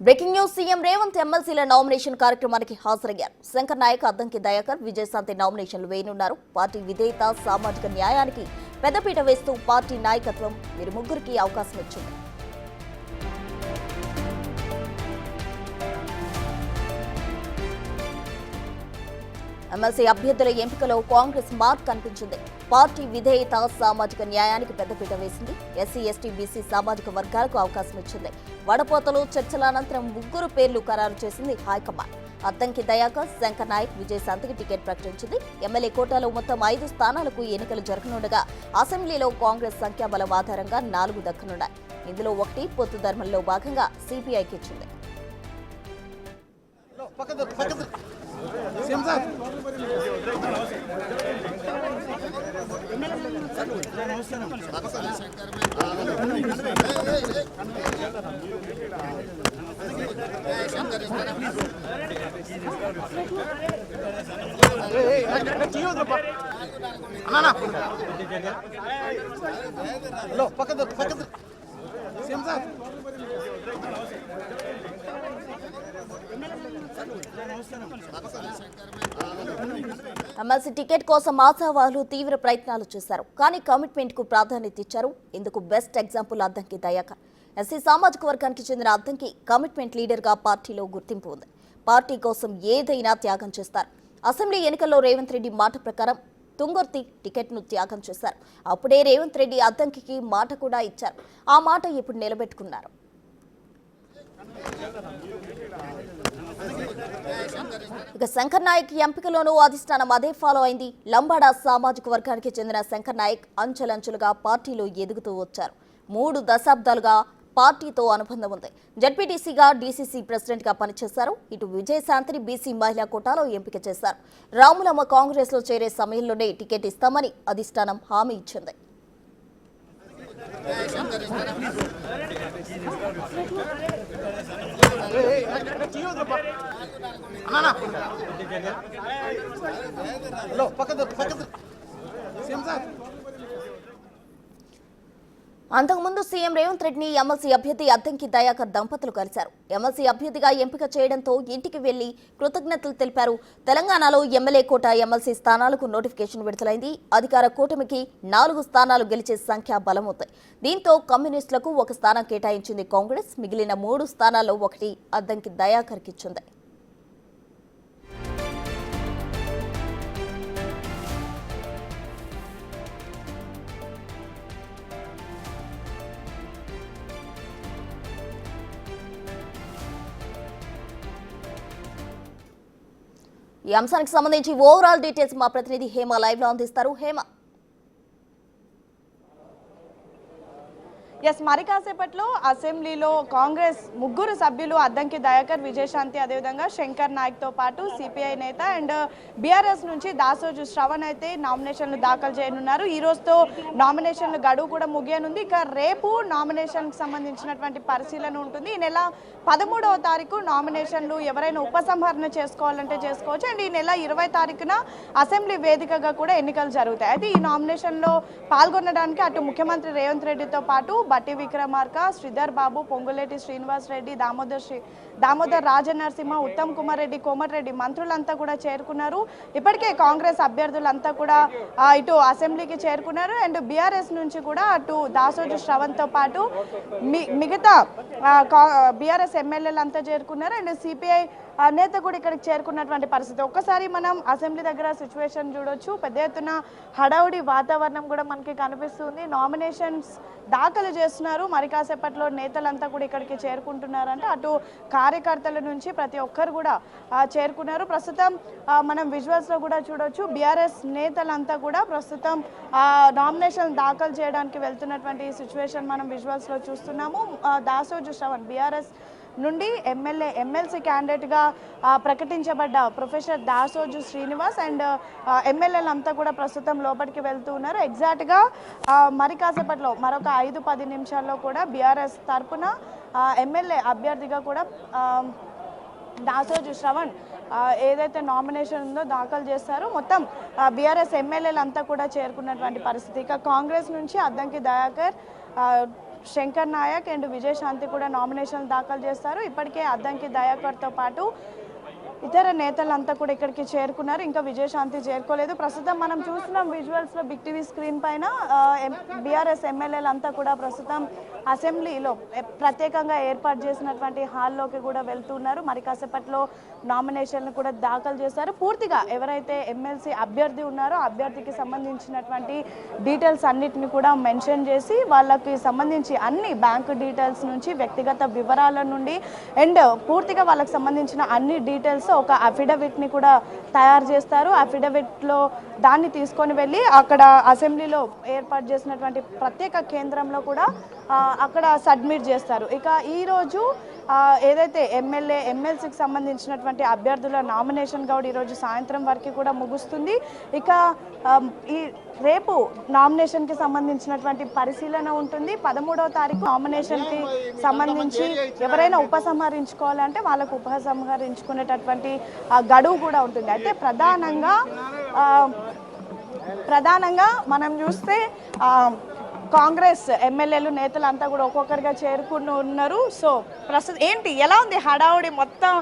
Breaking news CM Revanth ఎమ్మెల్సీల nomination కార్యక్రమానికి హాజరయ్యారు. శంకర్ నాయక్, అద్దంకి దయాకర్, విజయశాంతి నామినేషన్లు వేయనున్నారు. పార్టీ విధేయత, సామాజిక న్యాయానికి పెద్దపీట వేస్తూ పార్టీ నాయకత్వం వీరి ముగ్గురికి అవకాశం ఇచ్చింది. ఎమ్మెల్సీ అభ్యర్థుల ఎంపికలో కాంగ్రెస్ మార్క్ కనిపించింది. పార్టీ విధేయత, సామాజిక న్యాయానికి పెద్దపీట వేసింది. ఎస్సీ, ఎస్టీ, బీసీ సామాజిక వర్గాలకు అవకాశం ఇచ్చింది. వడపోతలు, చర్చల అనంతరం ముగ్గురు పేర్లు ఖరారు చేసింది హైకమాండ్. అద్దంకి దయాకర్, శంకర్ నాయక్, విజయశాంతికి టికెట్ ప్రకటించింది. ఎమ్మెల్యే కోటాలో మొత్తం 5 స్థానాలకు ఎన్నికలు జరగనుండగా అసెంబ్లీలో కాంగ్రెస్ సంఖ్యాబలం ఆధారంగా 4 దక్కనున్నాయి. ఇందులో 1 పొత్తు ధర్మంలో భాగంగా సిపిఐకి ఇచ్చింది. ఎమ్మెల్సీ టికెట్ కోసం ఆశావాహులు తీవ్ర ప్రయత్నాలు చేశారు. కానీ కమిట్మెంట్ కు ప్రాధాన్యత ఇచ్చారు. ఇందుకు best example Addanki Dayakar. SC సామాజిక వర్గానికి చెందిన అద్దంకి కమిట్మెంట్ లీడర్ గా పార్టీలో గుర్తింపు ఉంది. పార్టీ కోసం ఏదైనా త్యాగం చేస్తారు. అసెంబ్లీ ఎన్నికల్లో రేవంత్ రెడ్డి మాట ప్రకారం తుంగర్తి టికెట్ ను త్యాగం చేశారు. అప్పుడే రేవంత్ రెడ్డి అద్దంకి మాట కూడా ఇచ్చారు. ఆ మాట ఇప్పుడు నిలబెట్టుకున్నారు. ఇక శంకర్ నాయక్ ఎంపికలోనూ అధిష్టానం అదే ఫాలో అయింది. లంబాడా సామాజిక వర్గానికి చెందిన శంకర్ నాయక్ అంచెలంచెలుగా పార్టీలో ఎదుగుతూ వచ్చారు. 3 దశాబ్దాలుగా పార్టీతో అనుబంధం ఉంది. జడ్పీటీసీగా, డీసీసీ ప్రెసిడెంట్ గా పనిచేశారు. ఇటు విజయశాంతిని బీసీ మహిళా కోటాలో ఎంపిక చేశారు. రాములమ్మ కాంగ్రెస్ లో చేరే సమయంలోనే టికెట్ ఇస్తామని అధిష్టానం హామీ ఇచ్చింది. అంతకుముందు సీఎం రేవంత్ రెడ్డిని ఎమ్మెల్సీ అభ్యర్థి అద్దంకి దయాకర్ దంపతులు కలిశారు. ఎమ్మెల్సీ అభ్యర్థిగా ఎంపిక చేయడంతో ఇంటికి వెళ్లి కృతజ్ఞతలు తెలిపారు. తెలంగాణలో ఎమ్మెల్యే కోట, ఎమ్మెల్సీ స్థానాలకు నోటిఫికేషన్ విడుదలైంది. అధికార కూటమికి 4 స్థానాలు గెలిచే సంఖ్య బలమవుతాయి. దీంతో కమ్యూనిస్టులకు 1 స్థానం కేటాయించింది కాంగ్రెస్. మిగిలిన 3 స్థానాల్లో 1 అద్దంకి దయాకర్కి ఇచ్చింది. ఈ అంశానికి సంబంధించి ఓవరాల్ డీటెయిల్స్ మా ప్రతినిధి హేమ లైవ్ లో అందిస్తారు. హేమ, మరి కాసేపట్లో అసెంబ్లీలో కాంగ్రెస్ 3 సభ్యులు అద్దంకి దయాకర్, విజయశాంతి, అదేవిధంగా శంకర్ నాయక్ తో పాటు సిపిఐ నేత అండ్ బీఆర్ఎస్ నుంచి దాసోజు శ్రవణ్ అయితే నామినేషన్లు దాఖలు చేయనున్నారు. ఈ రోజుతో నామినేషన్ల గడువు కూడా ముగియనుంది. ఇక రేపు నామినేషన్ కి సంబంధించినటువంటి పరిశీలన ఉంటుంది. ఈ నెల 13వ తారీఖు నామినేషన్లు ఎవరైనా ఉపసంహరణ చేసుకోవాలంటే చేసుకోవచ్చు. అండ్ ఈ నెల 20 తారీఖున అసెంబ్లీ వేదికగా కూడా ఎన్నికలు జరుగుతాయి. అయితే ఈ నామినేషన్లో పాల్గొనడానికి అటు ముఖ్యమంత్రి రేవంత్ రెడ్డితో పాటు బట్టి విక్రమార్క, శ్రీధర్ బాబు, పొంగులేటి శ్రీనివాస్ రెడ్డి, దామోదర్ రాజనరసింహ, ఉత్తమ్ కుమార్ రెడ్డి, కోమటిరెడ్డి మంత్రులంతా కూడా చేరుకున్నారు. ఇప్పటికే కాంగ్రెస్ అభ్యర్థులంతా కూడా ఇటు అసెంబ్లీకి చేరుకున్నారు. అండ్ బీఆర్ఎస్ నుంచి కూడా అటు దాసోజు శ్రవణ్ తో పాటు మిగతా బీఆర్ఎస్ ఎమ్మెల్యేలు అంతా చేరుకున్నారు. అండ్ సిపిఐ నేత కూడా ఇక్కడికి చేరుకున్నటువంటి పరిస్థితి. ఒక్కసారి మనం అసెంబ్లీ దగ్గర సిచ్యువేషన్ చూడొచ్చు. పెద్ద ఎత్తున హడావుడి వాతావరణం కూడా మనకి కనిపిస్తుంది. నామినేషన్స్ దాఖలు చేస్తున్నారు. మరి కాసేపట్లో నేతలంతా కూడా ఇక్కడికి చేరుకుంటున్నారంటే అటు కార్యకర్తల నుంచి ప్రతి ఒక్కరు కూడా చేరుకున్నారు. ప్రస్తుతం మనం విజువల్స్ లో కూడా చూడొచ్చు. బీఆర్ఎస్ నేతలంతా కూడా ప్రస్తుతం నామినేషన్ దాఖలు చేయడానికి వెళ్తున్నటువంటి సిచ్యువేషన్ మనం విజువల్స్ లో చూస్తున్నాము. దాసోజు శ్రవణ్ బీఆర్ఎస్ నుండి ఎమ్మెల్సీ క్యాండిడేట్గా ప్రకటించబడ్డ ప్రొఫెసర్ దాసోజు శ్రీనివాస్ అండ్ ఎమ్మెల్యేలు అంతా కూడా ప్రస్తుతం లోపలికి వెళ్తూ ఉన్నారు. ఎగ్జాక్ట్గా మరి కాసేపట్లో మరొక 5-10 నిమిషాల్లో కూడా బీఆర్ఎస్ తరఫున ఎమ్మెల్యే అభ్యర్థిగా కూడా దాసోజు శ్రవణ్ ఏదైతే నామినేషన్ ఉందో దాఖలు చేస్తారో మొత్తం బీఆర్ఎస్ ఎమ్మెల్యేలు అంతా కూడా చేరుకున్నటువంటి పరిస్థితి. ఇక కాంగ్రెస్ నుంచి అద్దంకి దయాకర్, శంకర్ నాయక్ అండ్ విజయశాంతి కూడా నామినేషన్ దాఖలు చేస్తారు. ఇప్పటికే అద్దంకి దయాకర్తో పాటు ఇతర నేతలంతా కూడా ఇక్కడికి చేరుకున్నారు. ఇంకా విజయశాంతి చేరుకోలేదు. ప్రస్తుతం మనం చూస్తున్నాం విజువల్స్లో బిగ్ టీవీ స్క్రీన్ పైన బీఆర్ఎస్ ఎమ్మెల్యేలంతా కూడా ప్రస్తుతం అసెంబ్లీలో ప్రత్యేకంగా ఏర్పాటు చేసినటువంటి హాల్లోకి కూడా వెళ్తున్నారు. మరి కాసేపట్లో నామినేషన్లు కూడా దాఖలు చేస్తారు. పూర్తిగా ఎవరైతే ఎమ్మెల్సీ అభ్యర్థి ఉన్నారో అభ్యర్థికి సంబంధించినటువంటి డీటెయిల్స్ అన్నిటిని కూడా మెన్షన్ చేసి వాళ్ళకి సంబంధించి అన్ని బ్యాంకు డీటెయిల్స్ నుంచి వ్యక్తిగత వివరాల నుండి అండ్ పూర్తిగా వాళ్ళకి సంబంధించిన అన్ని డీటెయిల్స్ ఒక అఫిడవిట్ని కూడా తయారు చేస్తారు. అఫిడవిట్లో దాన్ని తీసుకొని వెళ్ళి అక్కడ అసెంబ్లీలో ఏర్పాటు చేసినటువంటి ప్రత్యేక కేంద్రంలో కూడా అక్కడ సబ్మిట్ చేస్తారు. ఇక ఈరోజు ఏదైతే ఎమ్మెల్సీకి సంబంధించినటువంటి అభ్యర్థుల నామినేషన్ కూడా ఈరోజు సాయంత్రం వరకు కూడా ముగుస్తుంది. ఇక ఈ రేపు నామినేషన్కి సంబంధించినటువంటి పరిశీలన ఉంటుంది. 13వ తారీఖు నామినేషన్కి సంబంధించి ఎవరైనా ఉపసంహరించుకోవాలంటే వాళ్ళకు ఉపసంహరించుకునేటటువంటి గడువు కూడా ఉంటుంది. అయితే ప్రధానంగా మనం చూస్తే కాంగ్రెస్ ఎమ్మెల్యేలు నేతలంతా కూడా ఒక్కొక్కరిగా చేరుకుని ఉన్నారు. సో ప్రస్తుతం ఏంటి ఎలా ఉంది హడావుడి మొత్తం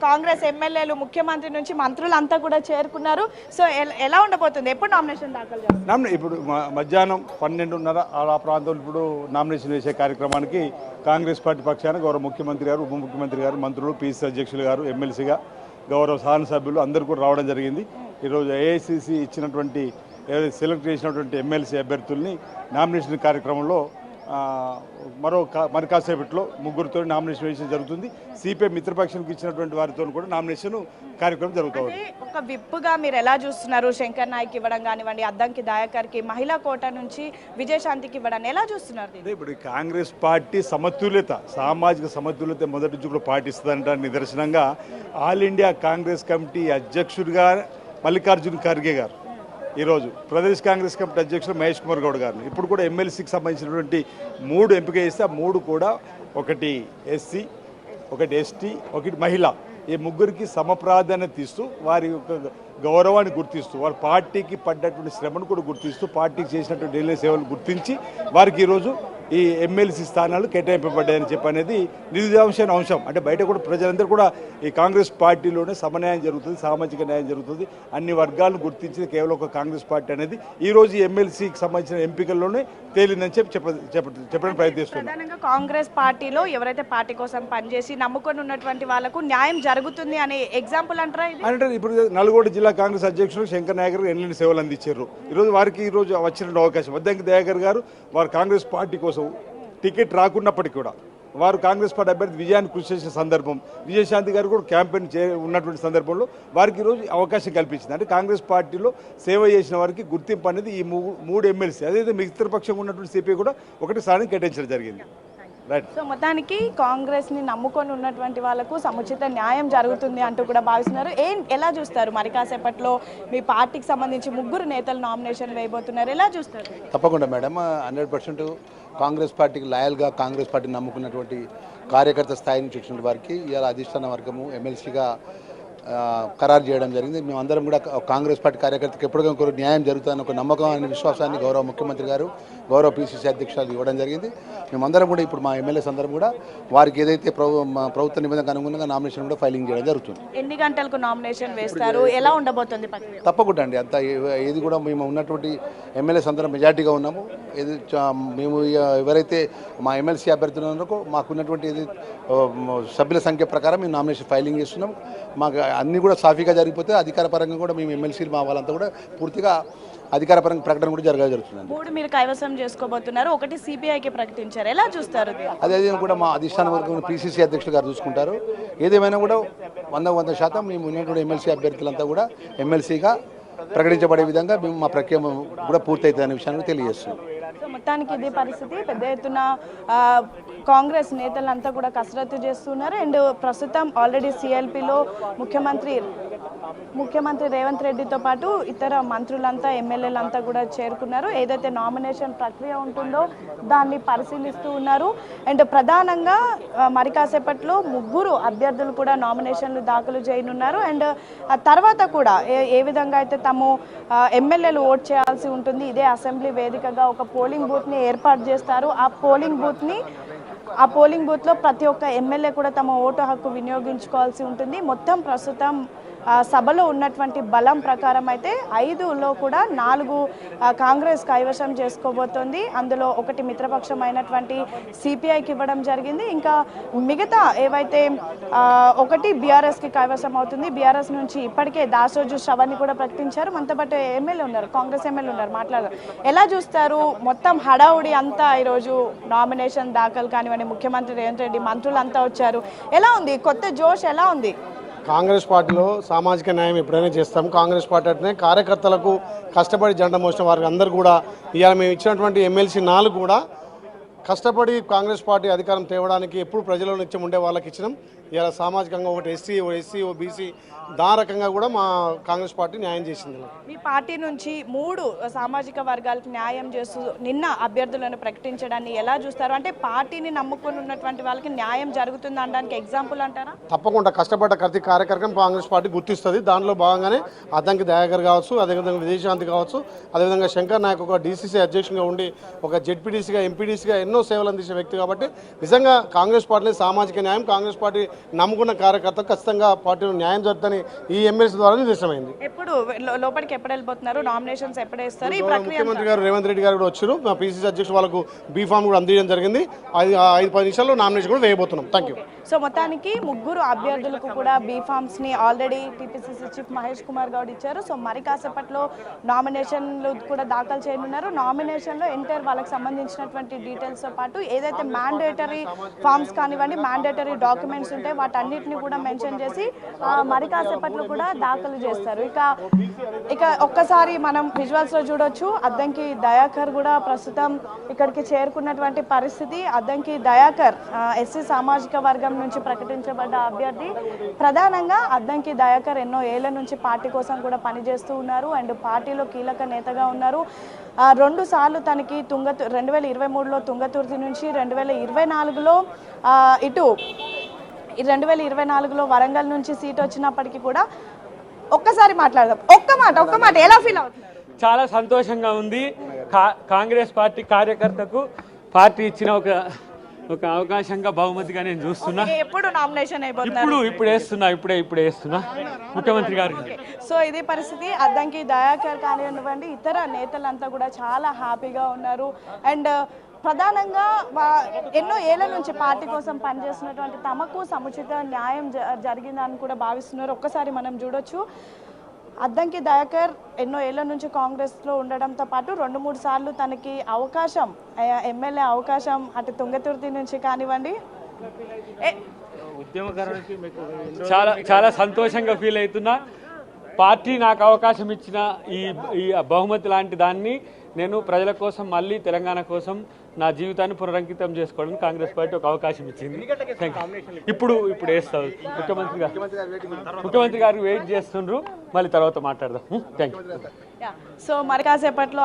కాంగ్రెస్ ఎమ్మెల్యేలు ముఖ్యమంత్రి నుంచి మంత్రులంతా కూడా చేరుకున్నారు. సో ఎలా ఉండబోతుంది, ఎప్పుడు నామినేషన్ దాఖలు చేస్తారు? ఇప్పుడు మధ్యాహ్నం 12:30 ఆ ప్రాంతంలో ఇప్పుడు నామినేషన్ వేసే కార్యక్రమానికి కాంగ్రెస్ పార్టీ పక్షాన గౌరవ ముఖ్యమంత్రి గారు, ఉప ముఖ్యమంత్రి గారు, మంత్రులు, పీసీ అధ్యక్షులు గారు, ఎమ్మెల్సీగా గౌరవ శాసనసభ్యులు అందరూ కూడా రావడం జరిగింది. ఈరోజు ఏఐసిసి ఇచ్చినటువంటి సెలెక్ట్ చేసినటువంటి ఎమ్మెల్సీ అభ్యర్థుల్ని నామినేషన్ కార్యక్రమంలో మరి కాసేపట్లో ముగ్గురితో నామినేషన్ వేయడం జరుగుతుంది. సిపిఐ మిత్రపక్షానికి ఇచ్చినటువంటి వారితో కూడా నామినేషన్ కార్యక్రమం జరుగుతుంది. ఒక విప్పుగా మీరు ఎలా చూస్తున్నారు? శంకర్ నాయక్ ఇవ్వడం కానివ్వండి, అద్దంకి దయాకర్కి, మహిళా కోట నుంచి విజయశాంతికి ఇవ్వడాన్ని ఎలా చూస్తున్నారు? ఇప్పుడు కాంగ్రెస్ పార్టీ సమతుల్యత, సామాజిక సమతుల్యత మొదటి నుంచి కూడా పాటిస్తుందంట నిదర్శనంగా ఆల్ ఇండియా కాంగ్రెస్ కమిటీ అధ్యక్షుడిగా మల్లికార్జున్ ఖర్గే గారు, ఈరోజు ప్రదేశ్ కాంగ్రెస్ కమిటీ అధ్యక్షులు మహేష్ కుమార్ గౌడ్ గారిని ఇప్పుడు కూడా ఎమ్మెల్సీకి సంబంధించినటువంటి 3 ఎంపిక చేస్తే ఆ 3 కూడా ఒకటి ఎస్సీ, ఒకటి ఎస్టీ, ఒకటి మహిళ, ఈ ముగ్గురికి సమప్రాధాన్యత ఇస్తూ వారి యొక్క గౌరవాన్ని గుర్తిస్తూ వారి పార్టీకి పడ్డటువంటి శ్రమను కూడా గుర్తిస్తూ పార్టీకి చేసినటువంటి ఢిల్లీ సేవలు గుర్తించి వారికి ఈరోజు ఈ ఎమ్మెల్సీ స్థానాలు కేటాయింపబడ్డాయని చెప్పనేది నిరుదాంశమైన అంశం. అంటే బయట కూడా ప్రజలందరూ కూడా ఈ కాంగ్రెస్ పార్టీలోనే సమన్యాయం జరుగుతుంది, సామాజిక న్యాయం జరుగుతుంది, అన్ని వర్గాలను గుర్తించింది కేవలం ఒక కాంగ్రెస్ పార్టీ అనేది ఈరోజు ఎమ్మెల్సీకి సంబంధించిన ఎంపికల్లోనే తేలిందని చెప్పడానికి ప్రయత్నిస్తున్నారు. ప్రధానంగా కాంగ్రెస్ పార్టీలో ఎవరైతే పార్టీ కోసం పనిచేసి నమ్ముకొని ఉన్నటువంటి వాళ్ళకు న్యాయం జరుగుతుంది అనే ఎగ్జాంపుల్ అంటారా? అంటే ఇప్పుడు నల్గొండ జిల్లా కాంగ్రెస్ అధ్యక్షులు శంకర్ నాయక్ గారు ఎన్ని సేవలు అందించారు. ఈరోజు వారికి ఈరోజు వచ్చిన అవకాశం అద్దంకి దయాకర్ గారు వారు కాంగ్రెస్ పార్టీ కోసం టికెట్ రాకున్నప్పటికీ కూడా వారు కాంగ్రెస్ పార్టీ అభ్యర్థి విజయాన్ని కృషి చేసిన సందర్భం, విజయశాంతి గారు కూడా క్యాంపెయిన్ ఉన్నటువంటి సందర్భంలో వారికి ఈరోజు అవకాశం కల్పించింది. అంటే కాంగ్రెస్ పార్టీలో సేవ చేసిన వారికి గుర్తింపు అనేది ఈ 3 ఎమ్మెల్సీ, అదేవిధంగా మిత్రపక్షంగా ఉన్నటువంటి సిపి కూడా ఒకటి స్థానం కేటాయించడం జరిగింది. రైట్. సో మొత్తానికి కాంగ్రెస్ని నమ్ముకొని ఉన్నటువంటి వాళ్ళకు సముచిత న్యాయం జరుగుతుంది అంటూ కూడా భావిస్తున్నారు. ఎలా చూస్తారు? మరి కాసేపట్లో మీ పార్టీకి సంబంధించి 3 నేతలు నామినేషన్ వేయబోతున్నారు, ఎలా చూస్తారు? తప్పకుండా మేడం, 100% కాంగ్రెస్ పార్టీకి లాయల్గా కాంగ్రెస్ పార్టీని నమ్ముకున్నటువంటి కార్యకర్త స్థాయి నుంచి వచ్చిన వారికి ఇలా అధిష్టాన వర్గము ఎమ్మెల్సీగా ఖరారు చేయడం జరిగింది. మేమందరం కూడా కాంగ్రెస్ పార్టీ కార్యకర్తకి ఎప్పటికప్పుడు న్యాయం జరుగుతుందని ఒక నమ్మకం అనే విశ్వాసాన్ని గౌరవ ముఖ్యమంత్రి గారు, గౌరవ పిసిసి అధ్యక్షులు ఇవ్వడం జరిగింది. మేమందరం కూడా ఇప్పుడు మా ఎమ్మెల్యేస్ అందరం కూడా వారికి ఏదైతే ప్రభుత్వ నిబంధనకు అనుగుణంగా నామినేషన్ కూడా ఫైలింగ్ చేయడం జరుగుతుంది. ఎన్ని గంటలకు నామినేషన్ వేస్తారు, ఎలా ఉండబోతుంది? తప్పకుండా అండి, అంత ఏది కూడా మేము ఉన్నటువంటి ఎమ్మెల్యేస్ అందరం మెజార్టీగా ఉన్నాము. మేము ఎవరైతే మా ఎమ్మెల్సీ అభ్యర్థులు ఉన్నారో మాకున్నటువంటి ఏది సభ్యుల సంఖ్య ప్రకారం మేము నామినేషన్ ఫైలింగ్ చేస్తున్నాం. మాకు అన్నీ కూడా సాఫీగా జరిగిపోతే అధికారపరంగా కూడా మేము ఎమ్మెల్సీలు మా వాళ్ళంతా కూడా పూర్తిగా అధికారపరంగా ప్రకటన కూడా జరుగుతుంది. 3 మీరు కైవసం చేసుకోబోతున్నారు, ఒకటి సిపిఐకి ప్రకటించారు, ఎలా చూస్తారు? అదే కూడా మా అధిష్టాన వర్గం పిసిసి అధ్యక్షులు గారు చూసుకుంటారు. ఏదేమైనా కూడా 100% మేము ఉన్నటువంటి ఎమ్మెల్సీ అభ్యర్థులంతా కూడా ఎమ్మెల్సీగా ప్రకటించబడే విధంగా మేము మా ప్రక్రియ కూడా పూర్తవుతుంది అనే విషయాన్ని తెలియజేస్తున్నాం. సో మొత్తానికి ఇదే పరిస్థితి, పెద్ద ఎత్తున కాంగ్రెస్ నేతలంతా కూడా కసరత్తు చేస్తున్నారు. అండ్ ప్రస్తుతం ఆల్రెడీ సిఎల్పిలో ముఖ్యమంత్రి రేవంత్ రెడ్డితో పాటు ఇతర మంత్రులంతా, ఎమ్మెల్యేలంతా కూడా చేరుకున్నారు. ఏదైతే నామినేషన్ ప్రక్రియ ఉంటుందో దాన్ని పరిశీలిస్తూ ఉన్నారు. అండ్ ప్రధానంగా మరి కాసేపట్లో 3 అభ్యర్థులు కూడా నామినేషన్లు దాఖలు చేయనున్నారు. అండ్ తర్వాత కూడా ఏ విధంగా అయితే తాము ఎమ్మెల్యేలు ఓట్ చేయాల్సి ఉంటుంది, ఇదే అసెంబ్లీ వేదికగా ఒక పోలింగ్ పోలింగ్ బూత్ని ఏర్పాటు చేస్తారు. ఆ పోలింగ్ బూత్లో ప్రతి ఒక్క ఎమ్మెల్యే కూడా తమ ఓటు హక్కు వినియోగించుకోవాల్సి ఉంటుంది. మొత్తం ప్రస్తుతం సభలో ఉన్నటువంటి బలం ప్రకారం అయితే 5లో కూడా 4 కాంగ్రెస్ కైవశం చేసుకోబోతోంది. అందులో ఒకటి మిత్రపక్షం అయినటువంటి సిపిఐకి ఇవ్వడం జరిగింది. ఇంకా మిగతా ఏవైతే ఒకటి బీఆర్ఎస్కి కైవశం అవుతుంది. బీఆర్ఎస్ నుంచి ఇప్పటికే దాసోజు శ్రవణ్ని కూడా ప్రకటించారు. మనతో పాటు ఎమ్మెల్యే ఉన్నారు, కాంగ్రెస్ ఎమ్మెల్యే ఉన్నారు, మాట్లాడారు. ఎలా చూస్తారు మొత్తం హడావుడి అంతా? ఈరోజు నామినేషన్ దాఖలు కానివ్వండి, ముఖ్యమంత్రి రేవంత్ రెడ్డి, మంత్రులు అంతా వచ్చారు. ఎలా ఉంది కొత్త జోష్? ఎలా ఉంది? కాంగ్రెస్ పార్టీలో సామాజిక న్యాయం ఎప్పుడైనా చేస్తాం. కాంగ్రెస్ పార్టీ అంటే కార్యకర్తలకు కష్టపడి జెండా మోసిన వారికి అందరూ కూడా ఇవాళ మేము ఇచ్చినటువంటి ఎమ్మెల్సీ 4 కూడా కష్టపడి కాంగ్రెస్ పార్టీ అధికారం తేవడానికి ఎప్పుడు ప్రజల నిత్యం ఉండే వాళ్ళకి ఇచ్చినాం. ఇలా సామాజికంగా ఒకటి ఎస్సీ ఓ బీసీ దా రకంగా కూడా మా కాంగ్రెస్ పార్టీ న్యాయం చేసింది. మీ పార్టీ నుంచి 3 సామాజిక వర్గాలకు న్యాయం చేస్తూ నిన్న అభ్యర్థులను ప్రకటించడాన్ని ఎలా చూస్తారు? అంటే పార్టీని నమ్ముకుని ఉన్నటువంటి వాళ్ళకి న్యాయం జరుగుతుంది అనడానికి ఎగ్జాంపుల్ అంటారా? తప్పకుండా కష్టపడ్డ ప్రతి కార్యకర్తను కాంగ్రెస్ పార్టీ గుర్తిస్తుంది. దానిలో భాగంగానే అద్దంకి దయాకర్ కావచ్చు, అదేవిధంగా విజయశాంతి కావచ్చు, అదేవిధంగా శంకర్ నాయక్ ఒక డీసీసీ అధ్యక్షునిగా ఉండి ఒక జెడ్పీటీసీగా ఎంపీడీసీగా ఎన్నో సేవలు అందించిన వ్యక్తి కాబట్టి నిజంగా కాంగ్రెస్ పార్టీ సామాజిక న్యాయం, కాంగ్రెస్ పార్టీ నమ్ముకున్న కార్యకర్తలు ఖచ్చితంగా పార్టీలో న్యాయం జరుగుతుందని ఈ ఎమ్మెల్సీ ద్వారా నిదర్శనమైంది. ఎప్పుడు లోపలికి ఎప్పుడు వెళ్ళిపోతున్నారు? నామినేషన్స్ ఎప్పుడు వేస్తారు? ఈ ముఖ్యమంత్రి గారు రేవంత్ రెడ్డి గారు కూడా వచ్చారు. మా పీసీసీ అధ్యక్షుడు వాళ్ళకు బీ ఫామ్ కూడా అందించడం జరిగింది. 5-10 నిమిషాల్లో నామినేషన్ కూడా వేయబోతున్నాం. Thank you. సో మొత్తానికి 3 అభ్యర్థులకు కూడా బీ ఫామ్స్ ని already TPCC chief Mahesh Kumar Goud ఇచ్చారు. సో మరి కాసేపట్లో నామినేషన్లు కూడా దాఖలు చేయనున్నారు. నామినేషన్లో ఎంటర్ వాళ్ళకి సంబంధించినటువంటి డీటెయిల్స్తో పాటు ఏదైతే మ్యాండేటరీ ఫామ్స్ కానివ్వండి, మ్యాండేటరీ డాక్యుమెంట్స్ ఉంటాయి వాటన్నిటిని కూడా మెన్షన్ చేసి మరి కాసేపట్లో కూడా దాఖలు చేస్తారు. ఇక ఒక్కసారి మనం విజువల్స్ లో చూడొచ్చు. అద్దంకి దయాకర్ కూడా ప్రస్తుతం ఇక్కడికి చేరుకున్నటువంటి పరిస్థితి. అద్దంకి దయాకర్ ఎస్సీ సామాజిక వర్గం నుంచి ప్రకటించబడ్డ అభ్యర్థి. ప్రధానంగా అద్దంకి దయాకర్ ఎన్నో ఏళ్ల నుంచి పార్టీ కోసం కూడా పనిచేస్తూ ఉన్నారు అండ్ పార్టీలో కీలక నేతగా ఉన్నారు. 2 సార్లు తనకి 2023లో తుంగతుర్తి నుంచి 2024లో ఇటు 2024లో వరంగల్ నుంచి సీట్ వచ్చినప్పటికీ కూడా ఒక్కసారి మాట్లాడదాం. ఒక్క మాట ఎలా ఫీల్ అవుతున్నారు? చాలా సంతోషంగా ఉంది. కాంగ్రెస్ పార్టీ కార్యకర్తకు పార్టీ ఇచ్చిన ఒక అవకాశంగా బహుమతిగా నేను చూస్తున్నా. ఎప్పుడు నామినేషన్ అయిపోతున్నారు? ఇప్పుడు వేస్తున్నా ముఖ్యమంత్రి గారు. సో ఇదే పరిస్థితి. అద్దంకి దయాకర్ కానివ్వండి, ఇతర నేతలంతా కూడా చాలా హ్యాపీగా ఉన్నారు. అండ్ ప్రధానంగా ఎన్నో ఏళ్ల నుంచి పార్టీ కోసం పనిచేస్తున్నటువంటి తమకు సముచిత న్యాయం జరిగిందని కూడా భావిస్తున్నారు. ఒక్కసారి మనం చూడొచ్చు. అద్దంకి దయాకర్ ఎన్నో ఏళ్ల నుంచి కాంగ్రెస్లో ఉండడంతో పాటు 2-3 సార్లు తనకి అవకాశం, ఎమ్మెల్యే అవకాశం అటు తుంగతుర్తి నుంచి కానివ్వండి. చాలా సంతోషంగా ఫీల్ అవుతున్నా. పార్టీ నాకు అవకాశం ఇచ్చిన ఈ బహుమతి లాంటి దాన్ని నేను ప్రజల కోసం, మళ్ళీ తెలంగాణ కోసం నా జీవితాన్ని పునరంకితం చేసుకోవడానికి కాంగ్రెస్ పార్టీ ఒక అవకాశం ఇచ్చింది. ఇప్పుడు వేస్తారు ముఖ్యమంత్రి గారు వెయిట్ చేస్తుండ్రు. మళ్ళీ తర్వాత మాట్లాడదాం. Thank you. సో మరి కాసేపట్లో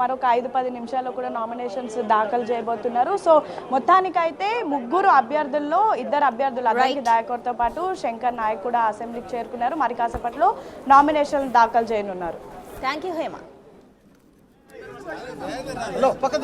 మరొక 5-10 నిమిషాల్లో కూడా నామినేషన్స్ దాఖలు చేయబోతున్నారు. సో మొత్తానికైతే 3 అభ్యర్థుల్లో 2 అభ్యర్థులు అద్దంకి దయాకర్తో పాటు శంకర్ నాయక్ కూడా అసెంబ్లీకి చేరుకున్నారు. మరి కాసేపట్లో నామినేషన్ దాఖలు చేయనున్నారు. Thank you Hema. పక్కన